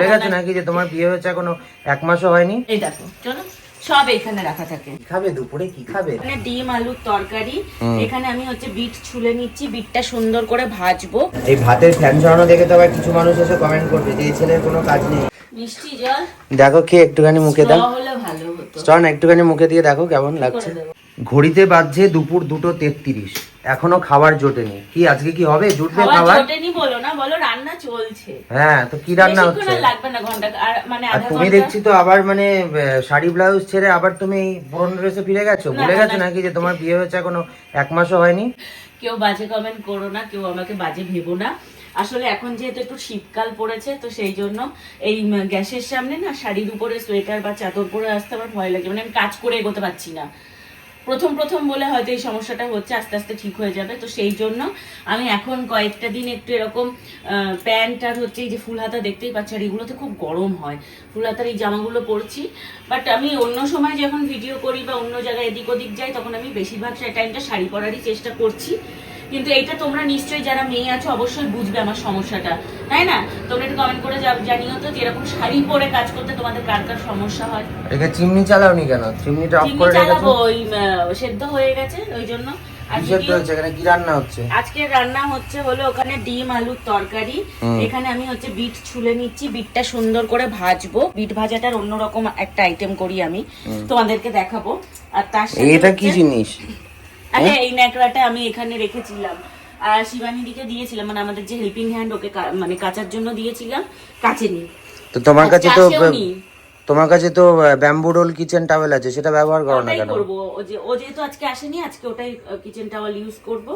হয়ে গেছে নাকি যে তোমার বিয়ে হয়েছে এখনো 1 মাসও হয়নি? এই দেখো চলো সব এখানে রাখা থাকে। খাবে দুপুরে কি খাবে? এখানে ডিম আলুর তরকারি, এখানে আমি হচ্ছে বিট ছুলে নিচ্ছি, বিটটা সুন্দর করে ভাজবো। এই ভাতের ফ্যান ঝরানো দেখে তো আবার কিছু মানুষ এসে কমেন্ট করবে যে এই ছেলের কোনো কাজ নেই। মিষ্টি জল দেখো কি একটুখানি মুখে দাও, হলে ভালো হতো। স্টন একটুখানি মুখে দিয়ে দেখো কেমন লাগছে। ঘড়িতে বাজছে দুপুর 2:33, এখনো খাবার জোটেনি। কি আজকে কি হবে? জুটবে খাবার? জোটেনি বলো না, বলো রান্না চলছে। হ্যাঁ তো কি রান্না হচ্ছে? লাগবে না ঘন্টা আর মানে আর তুমি দেখছি তো আবার মানে শাড়ি ব্লাউজ ছেড়ে আবার তুমি পুরনো ড্রেসে ফিরে গেছো। ভুলে গেছো নাকি যে তোমার বিয়ে হয়েছে এখনো 1 মাসও হয়নি? কেউ বাজে কমেন্ট করো না, কেউ আমাকে বাজে ভেবো না। আসলে এখন যেহেতু একটু শীতকাল পড়েছে তো সেই জন্য এই গ্যাসের সামনে না শাড়ির উপরে সোয়েটার বা চাদর পরে আসতে আমার ভয় লাগে, মানে আমি কাজ করে এগোতে পারছি না। প্রথম বলে হয়তো এই সমস্যাটা হচ্ছে, আস্তে আস্তে ঠিক হয়ে যাবে। তো সেই জন্য আমি এখন কয়েকটা দিন একটু এরকম প্যান্ট আর হচ্ছে এই যে ফুল হাতা দেখতেই পাচ্ছি, আর এগুলোতে খুব গরম হয়, ফুল হাতার এই জামাগুলো পরছি। বাট আমি অন্য সময় যখন ভিডিও করি বা অন্য জায়গায় এদিক ওদিক যাই তখন আমি বেশিরভাগ টাইমটা শাড়ি পরারই চেষ্টা করছি। কিন্তু এইটা তোমরা নিশ্চয়ই যারা মেয়ে আছো অবশ্যই বুঝবে আমার সমস্যাটা, তাই না? তোমরা একটু কমেন্ট করে জানিও তো যে এরকম শাড়ি পরে কাজ করতে তোমাদের কার কার সমস্যা হয়। এটা চিমনি চালাওনি কেন? চিমনিটা অফ করে রেখেছো? ওই সেদ্ধ হয়ে গেছে ওই জন্য। কি রান্না হচ্ছে আজকে? রান্না হচ্ছে হলো ওখানে ডিম আলুর তরকারি, এখানে আমি হচ্ছে বিট ছুলে নিচ্ছি, বিটটা সুন্দর করে ভাজবো। বিট ভাজাটার অন্যরকম একটা আইটেম করি আমি, তোমাদেরকে দেখাবো। আর তার সাথে এটা কি জিনিস? আরে এই ন্যাকড়াটা আমি এখানে রেখেছিলাম আর শিবানী দিকে দিয়েছিলাম, মানে আমাদের যে হেল্পিং হ্যান্ড ওকে মানে কাচার জন্য দিয়েছিলাম, কাচেনি। তো তোমার কাছে তো ব্যাম্বু রোল কিচেন টাওয়েল আছে, সেটা ব্যবহার করো না কেন? করব ও যেহেতু আজকে আসেনি, আজকে ওটাই কিচেন টাওয়েল ইউজ করব।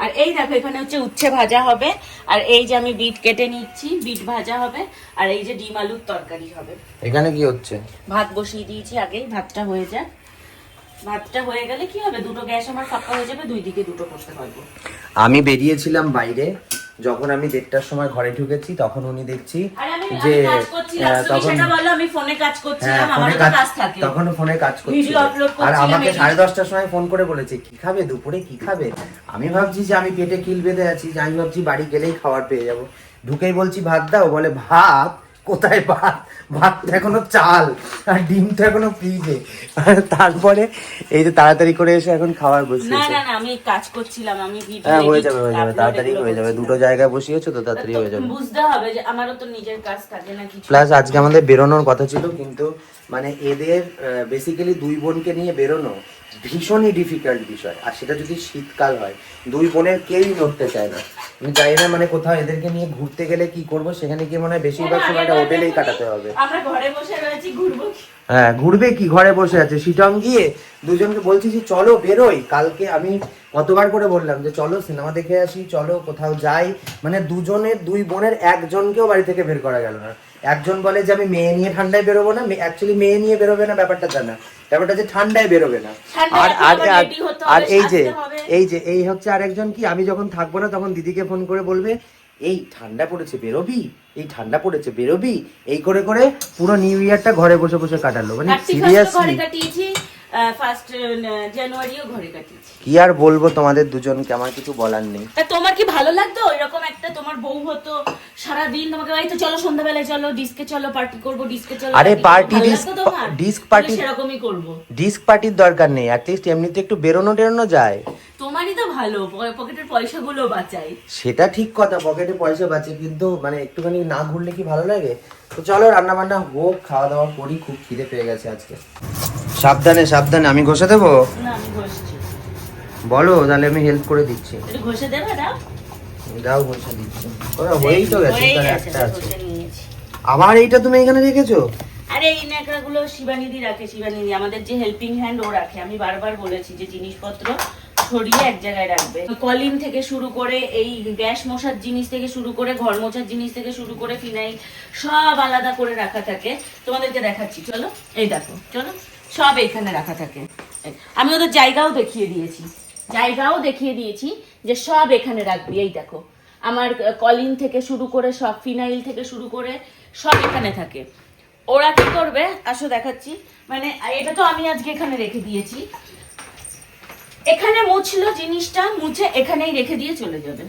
আর এই দেখো এখানে হচ্ছে উচ্ছে ভাজা হবে, আর এই যে আমি বিট কেটে নিচ্ছি, বিট ভাজা হবে, আর এই যে ডিম আলুর তরকারি হবে। এখানে কি হচ্ছে? ভাত বসিয়ে দিয়েছি আগেই, ভাতটা হয়ে যায়। ভাতটা হয়ে গেলে কি হবে, দুটো গ্যাস আমার ফাঁকা হয়ে যাবে, দুই দিকে দুটো করতে পারবো। আমি বেরিয়েছিলাম বাইরে, যখন আমি 1:30টার সময় ঘরে ঢুকেছি তখন উনি দেখছি যে তখন ফোনে কাজ করছি। আর আমাকে 10:30টার সময় ফোন করে বলেছে কি খাবে দুপুরে, কি খাবে? আমি ভাবছি যে আমি পেটে কিল বেঁধে আছি, আমি ভাবছি বাড়ি গেলেই খাবার পেয়ে যাবো। ঢুকেই বলছি ভাত দাও, বলে ভাত কোথায়? ভাত তো এখনো চাল, আর ডিম তো এখনো ফ্রিজে। তারপরে এই যে তাড়াতাড়ি করে এসে এখন খাবার বসিয়েছে। না আমি কাজ করছিলাম, আমি হ্যাঁ হয়ে যাবে তাড়াতাড়ি হয়ে যাবে, দুটো জায়গায় বসিয়েছো তো তাড়াতাড়ি হয়ে যাবে। বুঝতে হবে যে আমারও তো নিজের কাজ থাকে না কিছু। প্লাস আজকে আমাদের বেরোনোর কথা ছিল, কিন্তু মানে এদের বেসিক্যালি 2 বোনকে নিয়ে বেরোনো ভীষণই ডিফিকাল্ট বিষয়। আর সেটা যদি শীতকাল হয়, 2 বোনের কেউই নড়তে চায় না। আমি জানি না মানে কোথাও এদেরকে নিয়ে ঘুরতে গেলে কি করব, সেখানে কি মনে হয় বেশিরভাগ সময়টা হোটেলেই কাটাতে হবে। আমরা ঘরে বসে রয়েছি, ঘুরবো। হ্যাঁ ঘুরবে কি, ঘরে বসে আছে। শিটং গিয়ে দুজনকে বলছি যে চলো বেরোই, কালকে আমি কতবার করে বললাম যে চলো সিনেমা দেখে আসি, চলো কোথাও যাই, মানে 2 বোনের একজনকেও বাড়ি থেকে বের করা গেল না। একজন বলে যে আমি মেয়ে নিয়ে ঠান্ডায় বেরোবো না, অ্যাকচুয়ালি মেয়ে নিয়ে বেরোবে না ব্যাপারটা জানা, ব্যাপারটা যে ঠান্ডায় বেরোবে না। আর এই হচ্ছে আরেকজন কি, আমি যখন থাকবো না তখন দিদিকে ফোন করে বলবে এই ঠান্ডা পড়েছে বেরোবি, এই ঠান্ডা পড়েছে বেরোবি, এই করে করে পুরো নিউ ইয়ারটা ঘরে বসে বসে কাটালো। মানে সিরিয়াসলি ফার্স্ট জানুয়ারিও ঘরে কাটিয়েছি। কি আর বলবো তোমাদের দুজনকে, আমার কিছু বলার নেই। তা তোমার কি ভালো লাগতো এরকম একটা তোমার বউ হতো সারা দিন তোমাকে এই তো চলো সন্ধ্যাবেলায় চলো ডিস্কে চলো পার্টি করব, ডিস্কে চলো? আরে পার্টি ডিস্ক পার্টি সেরকমই করব। ডিস্ক পার্টির দরকার নেই, অ্যাট লিস্ট এমনিতে একটু বেরোনো যায়। তোমারই তো ভালো, পকেটের পয়সাগুলো বাঁচায়। সেটা ঠিক কথা, পকেটে পয়সা বাঁচে, কিন্তু মানে একটুখানি না ঘুরলে কি ভালো লাগে? তো চলো রান্না বান্না হোক, খাওয়া দাওয়া করি, খুব খিদে পেয়ে গেছে আজকে। সাবধানে সাবধানে, আমি ঘষে দেবো? না আমি ঘষছি। বলো তাহলে আমি হেল্প করে দিচ্ছি। একটু ঘষে দেবে দাও। দাও ঘষে দিচ্ছি। ওরা হয়েই তো গেছে, তার একটা আছে। নিয়েছি। আবার এইটা তুমি এখানে রেখেছো? আরে এই ন্যাকড়াগুলো শিবানীদি রাখে, শিবানীদি আমাদের যে হেল্পিং হ্যান্ড ও রাখে। আমি বারবার বলেছি যে জিনিসপত্র ছড়িয়ে এক জায়গায় রাখবে। কলিন থেকে শুরু করে এই গ্যাস মোছার জিনিস থেকে শুরু করে ঘর মোছার জিনিস থেকে শুরু করে ফিনাইল সব আলাদা করে রাখা থাকে। তোমাদেরকে দেখাচ্ছি চলো, এই দেখো চলো, সব এখানে রাখা থাকে। আমি ওদের জায়গাও দেখিয়ে দিয়েছি যে সব এখানে রাখবি। এই দেখো আমার কলিন থেকে শুরু করে সব ফিনাইল থেকে শুরু করে সব এখানে থাকে। ওরা কি করবে আসো দেখাচ্ছি, মানে এটা তো আমি আজকে এখানে রেখে দিয়েছি, এখানে মুছলো জিনিসটা, মুছে এখানেই রেখে দিয়ে চলে যাবে।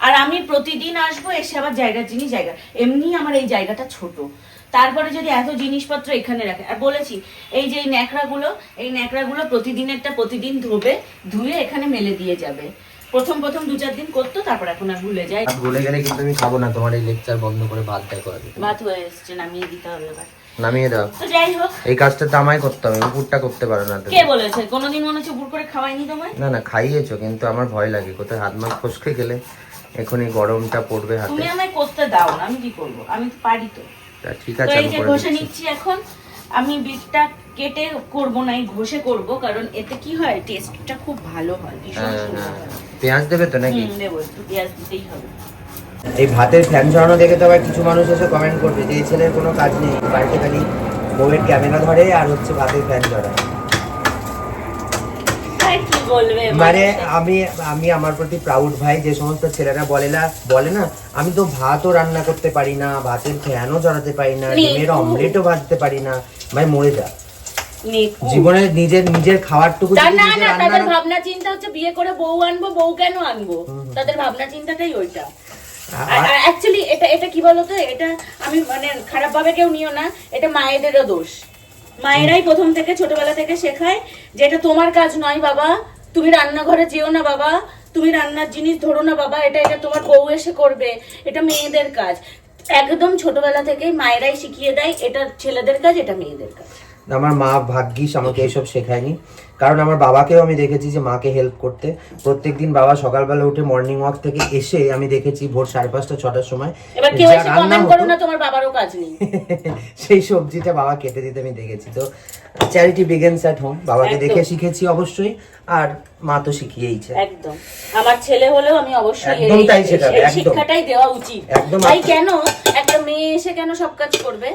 আর আমি প্রতিদিন আসবো, এসে আবার জায়গার জিনিস জায়গা, এমনি আমার এই জায়গাটা ছোট, তারপরে যদি এত জিনিসপত্র এখানে রাখে। আর বলেছি এই যে এই ন্যাকড়াগুলো প্রতিদিনেরটা প্রতিদিন ধুয়ে এখানে মেলে দিয়ে যাবে। প্রথম 2-4 দিন করতো, তারপর এখন আর ভুলে যায়। ভুলে গেলে কিন্তু আমি খাবো না, তোমার এই লেকচার বন্ধ করে ভাতটাই করে দিতে। ভাত হয়ে এসছে, নামিয়ে দিতে হবে এবার। নামিয়ে দাও। তো যাই হোক, এই কাজটা তো আমায় করতে হবে, উপরটা করতে পারো না তুমি। কে বলেছে? কোনোদিন মনে হচ্ছে উপর করে খাওয়াইনি তোমায়? না না, খাইয়েছো, কিন্তু আমার ভয় লাগে কোথায় হাত মাছ ফসকে গেলে এখনই গরমটা পড়বে হাতে। তুমি আমায় করতে দাও না, আমি কি করবো? আমি তো পারি তো। ঠিক তো আছে, এই আমি যে করে ঘষে দিচ্ছি। নিচ্ছি এখন। আমি বিটটা কেটে করব না, এই ঘষে করব, কারণ এতে কি হয়, টেস্টটা খুব ভালো হয়, ভীষণ সুন্দর হয়। পেঁয়াজ দেবে তো নাকি? দেবো, একটু পেঁয়াজ দিতেই হবে। এই ভাতের ফ্যান ঝরানো দেখে তো আবার কিছু মানুষ এসে কমেন্ট করবে যে এই ছেলের কোনো কাজ নেই, বাড়িতে খালি বউয়ের ক্যামেরা ধরে আর হচ্ছে ভাতের ফ্যান ঝরায়। আর কি বলবে মানে মানুষে? আমি আমার প্রতি প্রাউড ভাই, যে সমস্ত ছেলেরা বলে না আমি তো ভাতও রান্না করতে পারি না, ভাতের ফ্যানও ঝরাতে পারি না, ডিমের অমলেটও ভাজতে পারি না, ভাই মরে যা। জীবনে নিজের খাওয়ারটুকু যদি না নিজে না, রান্না তাদের ভাবনা চিন্তা হচ্ছে বিয়ে করে বউ আনবো, বউ কেন আনবো, তাদের ভাবনা চিন্তাটাই ওইটা। অ্যাকচুয়ালি এটা কি বলতো, এটা আমি মানে খারাপ ভাবে কেউ নিও না, এটা মায়েদেরও দোষ। মায়েরাই প্রথম থেকে ছোটবেলা থেকে শেখায় যে এটা তোমার কাজ নয় বাবা, তুমি রান্নাঘরে যেও না বাবা, তুমি রান্নার জিনিস ধরো না বাবা, এটা তোমার বউ এসে করবে, এটা মেয়েদের কাজ। একদম ছোটবেলা থেকেই মায়েরাই শিখিয়ে দেয় এটা ছেলেদের কাজ, এটা মেয়েদের কাজ। আমার মা ভাগ্যিস আমাকে এইসব শেখায়নি, কারণ আমার বাবাকেও আমি দেখেছি যে মাকে হেল্প করতে। প্রত্যেকদিন বাবা সকালবেলা উঠে মর্নিং ওয়াক থেকে এসে আমি দেখেছি ভোর 5:30-6টার সময় এবার কেউ এসে কমেন্ট করো না তোমার বাবারও কাজ নেই, সেই সবজিটা বাবা কেটে দিতে আমি দেখেছি। তো চ্যারিটি বিগিনস অ্যাট হোম, বাবাকে দেখে শিখেছি অবশ্যই, আর মা তো শিখিয়েইছে। একদম, আমার ছেলে হলেও আমি অবশ্যই একদম তাই শেখাবে, এই একদম শিক্ষাটাই দেওয়া উচিত। একদম। তাই কেন একটা মেয়ে এসে কেন সব কাজ করবে,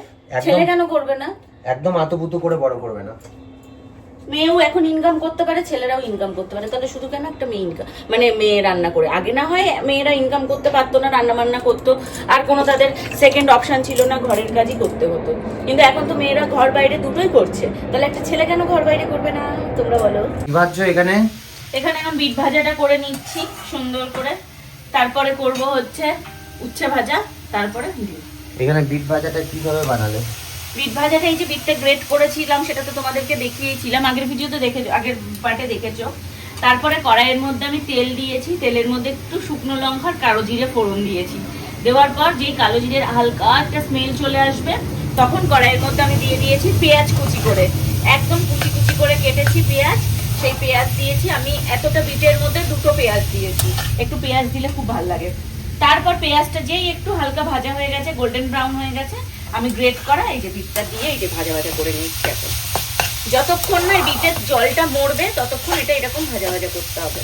ছেলে কেন করবে না? একদম আতুপুতু করে বড় করবে না। মেয়েও এখন ইনকাম করতে পারে, ছেলেরাও ইনকাম করতে পারে, তাহলে শুধু কেন একটা মেয়ে ইনকাম, মানে মেয়ে রান্না করে? আগে না হয় মেয়েরা ইনকাম করতে পারতো না, রান্না বান্না করতো, আর কোনো তাদের সেকেন্ড অপশন ছিল না, ঘরের কাজই করতে হতো। কিন্তু এখন তো মেয়েরা ঘর বাইরে দুটোই করছে, তাহলে একটা ছেলে কেন ঘর বাইরে করবে না? তোমরা বলো। কি ভাবছো এখানে? এখানে এখন বিট ভাজাটা করে নিচ্ছি সুন্দর করে, তারপরে করব হচ্ছে উচ্ছে ভাজা, তারপরে এখানে বিট ভাজাটা কিভাবে বানালে? বিট ভাজাটা এই যে বিটটা গ্রেট করেছিলাম, সেটা তো তোমাদেরকে দেখিয়েছিলাম আগের ভিডিওতে, আগের পার্টে দেখেছো। তারপরে কড়াইয়ের মধ্যে আমি তেল দিয়েছি, তেলের মধ্যে একটু শুকনো লঙ্কার কালো জিরে ফোড়ন দিয়েছি। দেওয়ার পর যেই কালো জিরের হালকা একটা স্মেল চলে আসবে, তখন কড়াইয়ের মধ্যে আমি দিয়ে দিয়েছি পেঁয়াজ কুচি করে, একদম কুচি কুচি করে কেটেছি পেঁয়াজ, সেই পেঁয়াজ দিয়েছি। আমি এতটা বিটের মধ্যে 2টো পেঁয়াজ দিয়েছি, একটু পেঁয়াজ দিলে খুব ভালো লাগে। তারপর পেঁয়াজটা যেই একটু হালকা ভাজা হয়ে গেছে, গোল্ডেন ব্রাউন হয়ে গেছে, আমি গ্রেট করা এই যে বিটটা দিয়ে এই যে ভাজা ভাজা করে নিচ্ছি। এখন যতক্ষণ না বিটের জলটা মরবে ততক্ষণ এটা এরকম ভাজা ভাজা করতে হবে।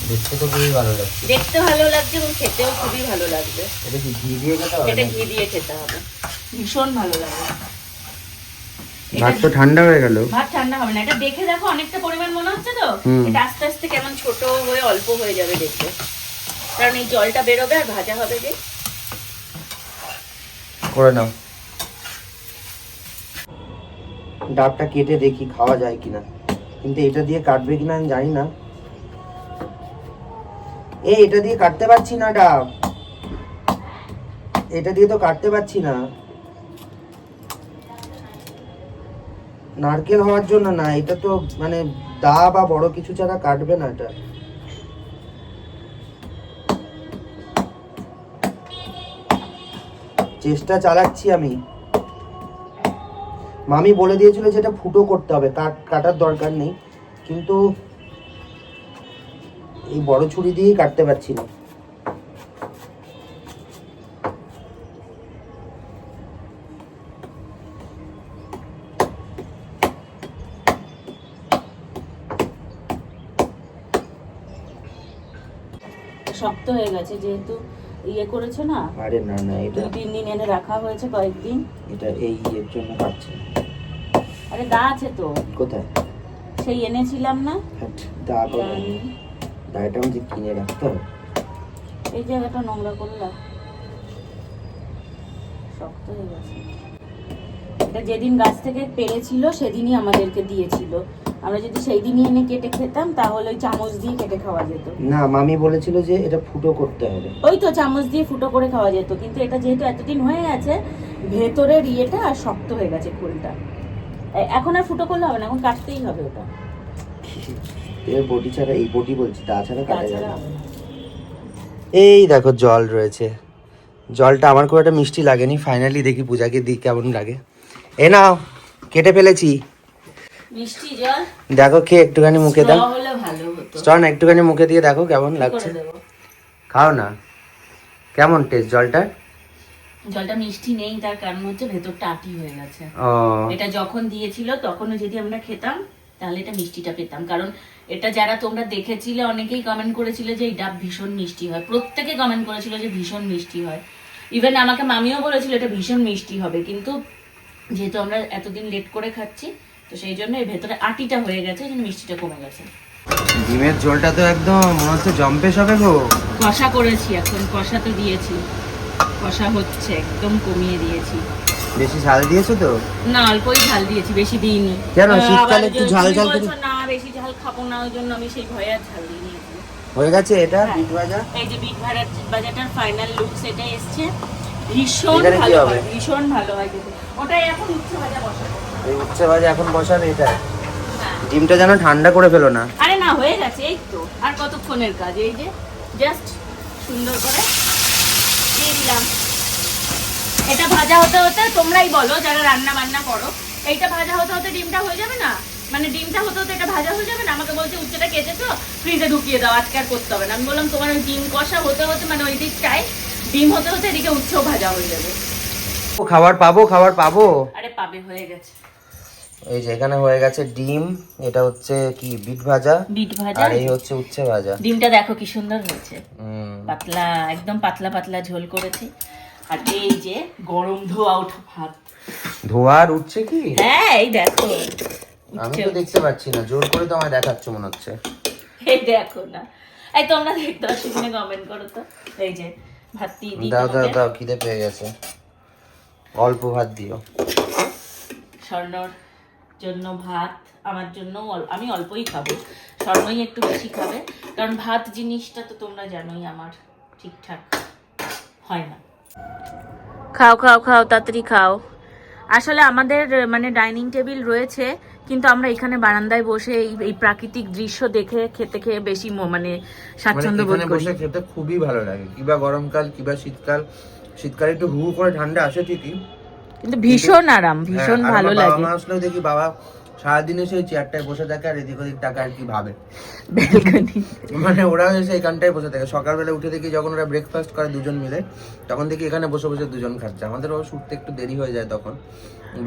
দেখতে তো খুবই ভালো লাগছে। দেখতে ভালো লাগছে এবং খেতেও খুবই ভালো লাগবে। এটা কি ঘি দিয়ে খেতে হবে? এটা ঘি দিয়ে খেতে হবে, ভীষণ ভালো লাগবে। ভাত তো ঠান্ডা হয়ে গেল। ভাত ঠান্ডা হবে না, এটা দেখে দেখো অনেকটা পরিমাণ মনে হচ্ছে তো, এটা আস্তে আস্তে কেমন ছোট হয়ে অল্প হয়ে যাবে দেখতে, কারণ এই জলটা বেরোবে আর ভাজা হবে যে। করে নাও। ডাবটা কেটে দেখি খাওয়া যায় কিনা, কিন্তু এটা দিয়ে কাটবে কিনা আমি জানি না। এটা দিয়ে কাটতে পারছি না ডাব, এটা দিয়ে তো কাটতে পারছি না। নারকেল হওয়ার জন্য না, এটা তো মানে দা বা বড় কিছু ছাড়া কাটবে না এটা। চেষ্টা চালাচ্ছি আমি। মামি বলে দিয়েছিল যেটা ফুটো করতে হবে, কাটার দরকার নেই, কিন্তু এই বড় ছুরি দিয়েই কাটতে পারছি না। শক্ত হয়ে গেছে যেহেতু ইয়ে করেছো না। আরে না না, এটা 2-3 দিন এনে রাখা হয়েছে, কয়েকদিন। এটা এই এর জন্য কাটছে। আরে দা আছে তো। কোথায়? সেই এনেছিলাম না। দা কোথায়? দাটা আমি কিনে রাখতে হবে। এই জায়গাটা নোংরা করলা, শক্ত হয়ে গেছে। এটা যেদিন গাছ থেকে পেরেছিল সেদিনই আমাদেরকে দিয়েছিল, আমরা যদি সেই দিনই এনে কেটে খেতাম তাহলে ওই চামচ দিয়ে কেটে খাওয়া যেত। না, মামি বলেছিল যে এটা ফুটো করতে হবে। ওই তো চামচ দিয়ে ফুটো করে খাওয়া যেত, কিন্তু এটা যেহেতু এতদিন হয়ে গেছে ভেতরের ইয়েটা আর শক্ত হয়ে গেছে খোলটা, এখন আর ফুটো করলে হবে না, এখন কাটতেই হবে ওটা। এর বটি ছাড়া, এই বটি বলছি, তাছাড়া কাটা যাবে তাছাড়া না। হবে না। এই দেখো জল রয়েছে, জলটা আমার খুব একটা মিষ্টি লাগেনি। ফাইনালি দেখি পূজাকে দিই কেমন লাগে। এ নাও, কেটে ফেলেছি। মিষ্টি জল দেখো খেয়ে একটুখানি মুখে দাও। straw হলে ভালো হতো। স্টন একটুখানি মুখে দিয়ে দেখো কেমন কি লাগছে। করে দেবো? খাও না, কেমন টেস্ট জলটা? জলটা মিষ্টি নেই, তার কারণ হচ্ছে ভেতরটা আটি হয়ে গেছে। ও, এটা যখন দিয়েছিল তখনও যদি আমরা খেতাম তাহলে এটা মিষ্টিটা পেতাম, কারণ এটা যারা তোমরা দেখেছিলে অনেকেই কমেন্ট করেছিল যে এই ডাব ভীষণ মিষ্টি হয়, প্রত্যেকে কমেন্ট করেছিল যে ভীষণ মিষ্টি হয়। ইভেন আমাকে মামিও বলেছিল এটা ভীষণ মিষ্টি হবে, কিন্তু যেহেতু আমরা এতদিন লেট করে খাচ্ছি তো সেই জন্য এর ভেতরে আটিটা হয়ে গেছে, এই জন্য মিষ্টিটা কমে গেছে। ডিমের ঝোলটা তো একদম মনে হচ্ছে জম্পেশ হবে গো। কষা করেছি, এখন কষা তো দিয়েছি, কষা হচ্ছে, একদম কমিয়ে দিয়েছি। বেশি ঝাল দিয়েছো তো? না, অল্পই ঝাল দিয়েছি, বেশি দিইনি। কেন, শীতকালে আবার একটু যদি ঝাল তুমি ঝাল বলছো না বেশি ঝাল খাবো না, ওই জন্য আমি সেই ভয়ে আর ঝাল দিইনি। হয়ে গেছে এটা হ্যাঁ। বিট ভাজা। এই যে বিট ভাজাটার ফাইনাল লুক সেটা এসছে, ভীষণ এখানে কি ভালো হবে? হয়, ভীষণ ভালো হয় খেতে। ওটাই এখন উচ্ছে ভাজা বসাবো। এই উচ্ছে ভাজা এখন বসাবে এটা। হ্যাঁ। ডিমটা যেন ঠান্ডা করে ফেলো না। আরে না, হয়ে গেছে, এই তো আর কতক্ষণের কাজ। এই যে জাস্ট সুন্দর করে দিয়ে দিলাম। এটা ভাজা হতে হতে তোমরাই বলো যারা রান্না বান্না করো, এইটা ভাজা হতে হতে ডিমটা হয়ে যাবে না? মানে ডিমটা হতে হতে এটা ভাজা হয়ে যাবে না? আমাকে বলছে উচ্ছেটা কেটেছো, ফ্রিজে ঢুকিয়ে দাও, আজকে আর করতে হবে না। আমি বললাম তোমার ওই ডিম কষা হতে হতে, মানে ওই দিকটায় ডিম হতে হতে এদিকে উচ্ছেও ভাজা হয়ে যাবে। ও, খাবার পাবো, খাবার পাবো। আরে পাবে, হয়ে গেছে। এই যে এখানে হয়ে গেছে ডিম, এটা হচ্ছে কি বিট ভাজা, বিট ভাজা, আর এই হচ্ছে উচ্ছে ভাজা। ডিমটা দেখো কি সুন্দর হয়েছে, হুম। পাতলা, একদম পাতলা পাতলা ঝোল করেছি। আর এই যে গরম ধোয়া ওঠা ভাত। ধোয়ার উচ্ছে কি? হ্যাঁ, এই দেখো, আমি তো দেখতে পাচ্ছি না, জোর করে তো আমায় দেখাচ্ছ মনে হচ্ছে। এই দেখো না, এই তোমরা দেখতে অসুবিধা কমেন্ট করো তো। এই যে ভাত দিয়ে দিই দাও দাও তোমাকে। দাও, খিদে পেয়ে গেছে। অল্প ভাত দিও। স্বর্ণর জন্য ভাত, আমার জন্য আমি অল্পই খাবো, স্বর্ণই একটু বেশি খাবে, কারণ ভাত জিনিসটা তো তোমরা জানোই আমার ঠিকঠাক হয় না। খাও খাও খাও, তাড়াতাড়ি খাও। আসলে আমাদের মানে ডাইনিং টেবিল রয়েছে, কিন্তু আমরা এখানে বারান্দায় বসে এই প্রাকৃতিক দৃশ্য দেখে খেতে খেয়ে বেশি মানে স্বাচ্ছন্দ্য বোধ করি। বসে খেতে খুবই ভালো লাগে, কিবা গরমকাল কিবা শীতকাল। শীতকালে একটু হু করে ঠান্ডা আসে ঠিকই, কিন্তু ভীষণ আরাম, ভীষণ হ্যাঁ, আর ভালো আমার বাবা লাগে। মা আসলেও দেখি বাবা সারাদিনে সেই চেয়ারটায় বসে থাকে আর এদিক ওদিক টাকা আর কি ভাবে। ব্যালকনি মানে ওরা এসে এখানটায় বসে থাকে, সকালবেলা উঠে দেখি যখন ওরা ব্রেকফাস্ট করে দুজন মিলে, তখন দেখি এখানে বসে বসে দুজন খাচ্ছে। আমাদের ও শুটতে একটু দেরি হয়ে যায় তখন,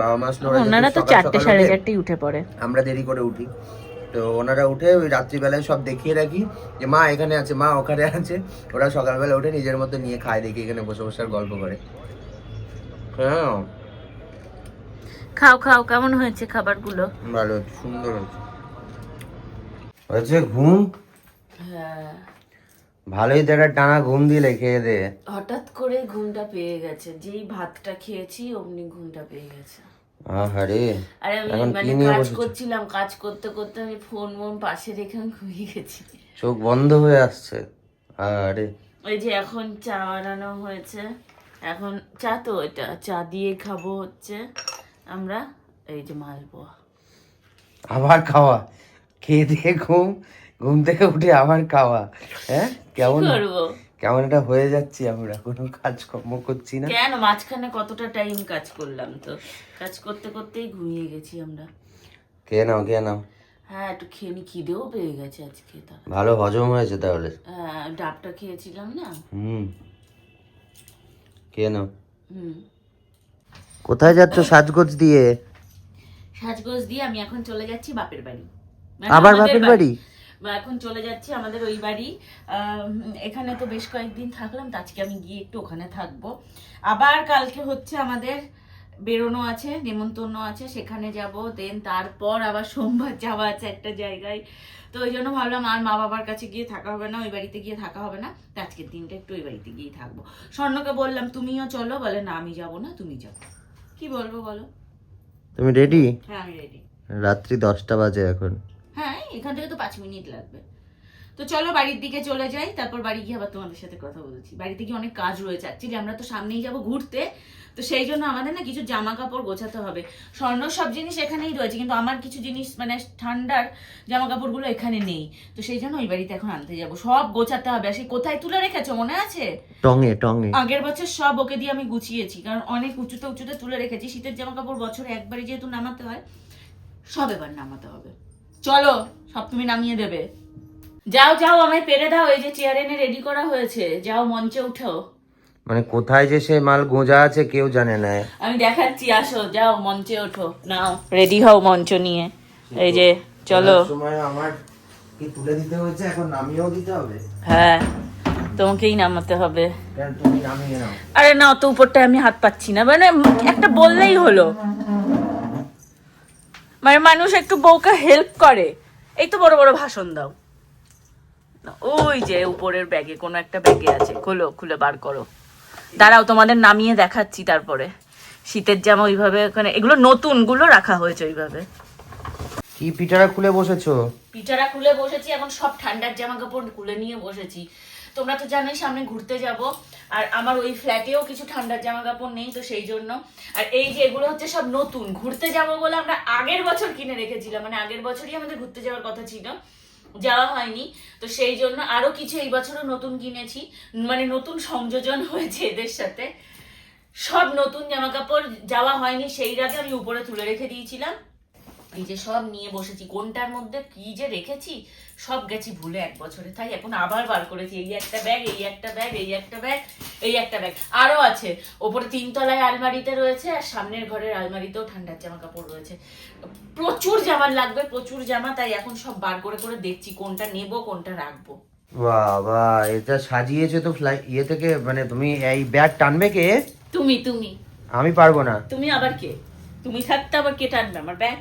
বাবা মা আসলে ওরা ওনারা তো যেহেতু সকাল 4টে সকাল সাড়ে ওঠে, 4টেই উঠে পড়ে। আমরা দেরি করে উঠি। তো ওনারা উঠে ওই রাত্রিবেলায় সব দেখিয়ে রাখি যে মা এখানে আছে, মা ওখানে আছে। ওরা সকালবেলা উঠে নিজের মতো নিয়ে খায়, দেখি এখানে বসে বসে আর গল্প করে। হ্যাঁ, খাও খাও, কেমন হয়েছে খাবারগুলো? ভালো হয়েছে, সুন্দর হয়েছে। হয়েছে ঘুম? হ্যাঁ, ভালোই তো একটা টানা ঘুম দিলে খেয়ে দে। হঠাৎ করে ঘুমটা পেয়ে গেছে, যেই ভাতটা খেয়েছি অমনি ঘুমটা পেয়ে গেছে। আহারে, আরে আমি এখন মানে কি নিয়ে কাজ বসেছো? করছিলাম, কাজ করতে করতে আমি ফোন পাশে রেখে আমি ঘুমিয়ে গেছি। চোখ বন্ধ হয়ে আসছে। আরে, ওই যে এখন চা বানানো হয়েছে, এখন চা তো এটা চা দিয়ে খাবো হচ্ছে আমরা, এই যে মালপোয়া। আবার খাওয়া, খেয়ে দিয়ে ঘুম, ঘুম থেকে উঠে আবার খাওয়া। হ্যাঁ, কেমন করবো কেমন এটা হয়ে যাচ্ছি আমরা, কোনো কাজকর্ম করছি না। কেন, মাঝখানে কতটা টাইম কাজ করলাম, তো কাজ করতে করতেই ঘুমিয়ে গেছি আমরা। খেয়ে নাও, খেয়ে নাও। হ্যাঁ, একটু খেয়ে নি, খিদেও পেয়ে গেছে আজকে। ভালো হজম হয়েছে তাহলে। হ্যাঁ, ডাবটা খেয়েছিলাম না। হুম, খেয়ে নাও। হুম, কোথায় যাচ্ছ সাজগোজ দিয়ে? সাজগোজ দিয়ে আমি এখন চলে যাচ্ছি বাপের বাড়ি। মানে আবার আমাদের বাপের বাড়ি? এখন চলে যাচ্ছি আমাদের ওই বাড়ি। এখানে তো বেশ কয়েকদিন থাকলাম, তো আজকে আমি গিয়ে একটু ওখানে থাকবো। আবার কালকে হচ্ছে আমাদের বেরোনো আছে, নেমন্তন্ন আছে, সেখানে যাব। দেন তারপর আবার সোমবার যাওয়া আছে একটা জায়গায়। তো ওই জন্য ভাবলাম আর মা বাবার কাছে গিয়ে থাকা হবে না, ওই বাড়িতে গিয়ে থাকা হবে না, তো আজকের দিনটা একটু ওই বাড়িতে গিয়েই থাকবো। স্বর্ণকে বললাম তুমিও চলো, বলে না আমি যাবো না, তুমি যাও। কি বলবো বলো? তুমি রেডি? হ্যাঁ, আমি রেডি। রাত্রি 10টা বাজে এখন। হ্যাঁ, এখান থেকে তো 5 মিনিট লাগবে। তো চলো বাড়ির দিকে চলে যাই, তারপর বাড়ি গিয়ে আবার তোমাদের সাথে কথা বলছি। বাড়িতে গিয়ে অনেক কাজ রয়েছে, অ্যাকচুয়ালি আমরা তো সামনেই যাব ঘুরতে, তো সেই জন্য আমাদের না কিছু জামা কাপড় গোছাতে হবে। স্বর্ণ সব জিনিস এখানেই রয়েছে, কিন্তু আমার কিছু জিনিস মানে ঠান্ডার জামা কাপড়গুলো এখানে নেই, তো সেই জন্য ওই বাড়িতে এখন আনতে যাব। সব গোছাতে হবে। আর সেই কোথায় তুলে রেখেছো মনে আছে? টঙে। আগের বছর সব ওকে দিয়ে আমি গুছিয়েছি, কারণ অনেক উঁচুতে উঁচুতে তুলে রেখেছি। শীতের জামা কাপড় বছরে একবারই যেহেতু নামাতে হয়, সব এবার নামাতে হবে। চলো, সব তুমি নামিয়ে দেবে। যাও যাও, আমায় পেরে দাও। এই যে চেয়ার এনে রেডি করা হয়েছে, যাও মঞ্চে উঠো। মানে কোথায় যে সে মাল গোঁজা আছে কেউ জানে না। আমি দেখাচ্ছি, আসো, যাও মঞ্চে ওঠো, নাও রেডি হও মঞ্চ নিয়ে। এই যে চলো। সময় আমার কি তুলে দিতে হয়েছে, এখন নামিয়েও দিতে হবে? হ্যাঁ, তোমাকেই নামাতে হবে। কেন, তুমি নামিয়ে নাও। আরে না, অত উপরটা আমি হাত পাচ্ছি না, মানে একটা বললেই হলো। মানে মানুষ একটু বউকে হেল্প করে, এই তো বড় বড় ভাষণ দাও। ওই যে উপরের ব্যাগে কোনো একটা ব্যাগে আছে, খুলে বার করো। দাঁড়াও, তোমাদের নামিয়ে দেখাচ্ছি। তারপরে শীতের জামা ওইভাবে ওখানে, এগুলো নতুন গুলো রাখা হয়েছে ওইভাবে। কি পিঠারা খুলে বসেছো? পিঠারা খুলে বসেছি, এখন সব ঠান্ডার জামা কাপড় খুলে নিয়ে বসেছি। তোমরা তো জানোই সামনে ঘুরতে যাব, আর আমার ওই ফ্ল্যাটেও কিছু ঠান্ডার জামা কাপড় নেই, তো সেই জন্য। আর এই যে এগুলো হচ্ছে সব নতুন, ঘুরতে যাব বলে আমরা আগের বছর কিনে রেখেছিলাম, মানে আগের বছরই আমাদের ঘুরতে যাওয়ার কথা ছিল, যাওয়া হয়নি, তো সেই জন্য আরো কিছু এই বছরও নতুন কিনেছি, মানে নতুন সংযোজন হয়েছে এদের সাথে। সব নতুন জামা কাপড়, যাওয়া হয়নি সেই আগে আমি উপরে তুলে রেখে দিয়েছিলাম। এই যে সব নিয়ে বসেছি, কোনটার মধ্যে কি যে রেখেছি সব গেছি ভুলে এক বছরে, তাই এখন আবার বার করেছি। এই একটা ব্যাগ, এই একটা ব্যাগ, এই একটা ব্যাগ, এই একটা ব্যাগ, আরো আছে। ওপরে 3 তলায় আলমারিতে রয়েছে, আর সামনের ঘরের আলমারিতেও ঠান্ডার জামা কাপড় রয়েছে। প্রচুর জামা লাগবে, প্রচুর জামা, তাই এখন সব বার করে করে দেখছি কোনটা নেব কোনটা রাখবো। বাবা, এটা সাজিয়েছো তো ইয়ে থেকে, মানে তুমি এই ব্যাগ টানবে কে? তুমি আমি পারবো না। তুমি আবার কে? তুমি থাকতে আবার কে টানবে আমার ব্যাগ?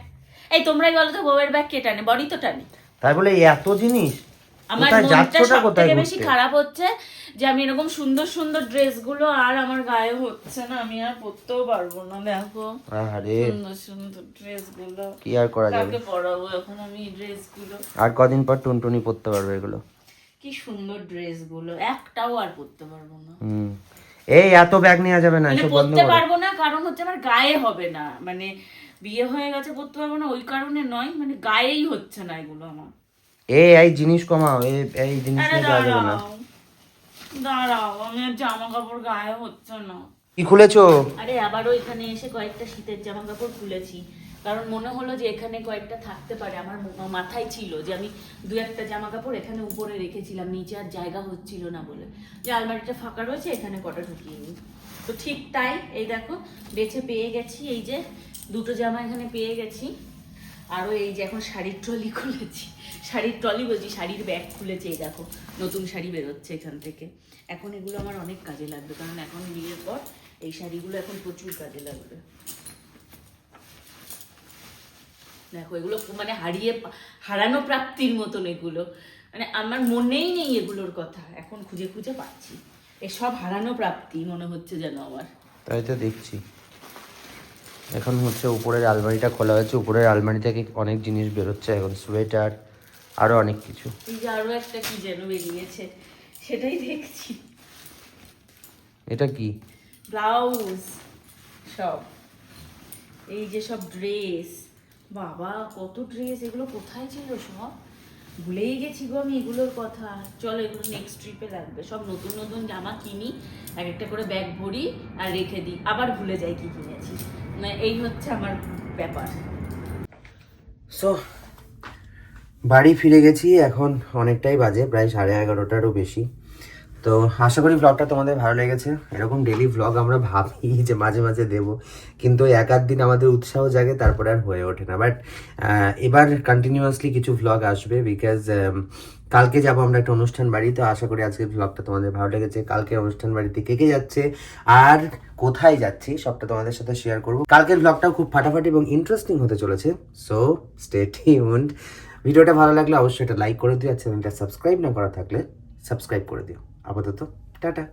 এই তোমরাই বলো তো, বউয়ের ব্যাগ কে টানে? বডি তো টানে। তাই বলে এত জিনিস? আমার মনটা সবথেকে বেশি খারাপ হচ্ছে যে আমি এরকম সুন্দর সুন্দর ড্রেসগুলো আর আমার গায়ে হচ্ছে না, আমি আর পরতেও পারবো না। দেখো আরে সুন্দর সুন্দর ড্রেসগুলো কি আর করা যাবে, কাকে পরাবো এখন আমি এই ড্রেসগুলো? আর কদিন পর টুনটুনি পরতে পারবে এগুলো। কি সুন্দর ড্রেসগুলো, একটাও আর পরতে পারবো না। এই এত ব্যাগ নেওয়া যাবে না, মানে এসব বন্ধ পরতে করো। পারবো না কারণ হচ্ছে আমার গায়ে হবে না, মানে বিয়ে হয়ে গেছে পরতে পারবো না ওই কারণে নয়, মানে গায়েই হচ্ছে না এগুলো আমার। এই জিনিস কমাও, এই জিনিস আরে নিয়ে যাওয়া যাবে না। দাঁড়াও, আমি আর জামা কাপড় গায়ে হচ্ছে না। কি খুলেছো? আরে আবারও এখানে এসে কয়েকটা শীতের জামা কাপড় খুলেছি, কারণ মনে হলো যে এখানে কয়েকটা থাকতে পারে। আমার মাথায় ছিল যে আমি 2-1টা জামা কাপড় এখানে উপরে রেখেছিলাম, নিচে আর জায়গা হচ্ছিল না বলে, যে আলমারিটা ফাঁকা রয়েছে এখানে কটা ঢুকিয়ে নিই। তো ঠিক তাই, এই দেখো বেছে পেয়ে গেছি, এই যে 2টো জামা এখানে পেয়ে গেছি। আরও এই যে এখন শাড়ির ট্রলি খুলেছি, শাড়ির ট্রলি বলছি, শাড়ির ব্যাগ খুলেছি। এই দেখো নতুন শাড়ি বেরোচ্ছে এখান থেকে। এখন এগুলো আমার অনেক কাজে লাগবে, কারণ এখন বিয়ের পর এই শাড়িগুলো এখন প্রচুর কাজে লাগবে। দেখো এগুলো মানে হারানো প্রাপ্তির মতন এগুলো, মানে আমার মনেই নেই এগুলোর কথা, এখন খুঁজে খুঁজে পাচ্ছি। এসব হারানো প্রাপ্তি মনে হচ্ছে যেন আমার। তাই তো দেখছি। এখন হচ্ছে উপরের আলমারিটা খোলা হয়েছে, উপরের আলমারি থেকে অনেক জিনিস বেরোচ্ছে এখন, সোয়েটার আরো অনেক কিছু। এই যে আরো একটা কি যেন বেরিয়েছে, সেটাই দেখছি। এটা কি? ব্লাউজ সব, এই যে সব ড্রেস, বাবা কত ড্রেস, এগুলো কোথায় ছিল সব, ভুলেই গেছি গো আমি এগুলোর কথা। চলো এগুলো নেক্সট ট্রিপে লাগবে। সব নতুন নতুন জামা কিনি, এক একটা করে ব্যাগ ভরি আর রেখে দিই, আবার ভুলে যাই কি কিনেছি। মানে এই হচ্ছে আমার ব্যাপার। সো বাড়ি ফিরে গেছি, এখন অনেকটাই বাজে, প্রায় 11:30টারও বেশি। তো আশা করি ব্লগটা তোমাদের ভালো লেগেছে। এরকম ডেলি ব্লগ আমরা ভাবি যে মাঝে মাঝে দেব, কিন্তু এক আধ দিন আমাদের উৎসাহ জাগে, তারপরে আর হয়ে ওঠে না। বাট এবার কন্টিনিউয়াসলি কিছু ব্লগ আসবে, বিকজ কালকে যাবো আমরা একটা অনুষ্ঠান বাড়ি। তো আশা করি আজকের ব্লগটা তোমাদের ভালো লেগেছে। কালকে অনুষ্ঠান বাড়িতে কে কে যাচ্ছে আর কোথায় যাচ্ছি সবটা তোমাদের সাথে শেয়ার করবো। কালকের ব্লগটাও খুব ফাটাফাটি এবং ইন্টারেস্টিং হতে চলেছে, সো স্টে টিউনড। ভিডিওটা ভালো লাগলে অবশ্যই একটা লাইক করে দিও, আর চ্যানেলটা সাবস্ক্রাইব না করা থাকলে সাবস্ক্রাইব করে দিও। আপাতত টাটা।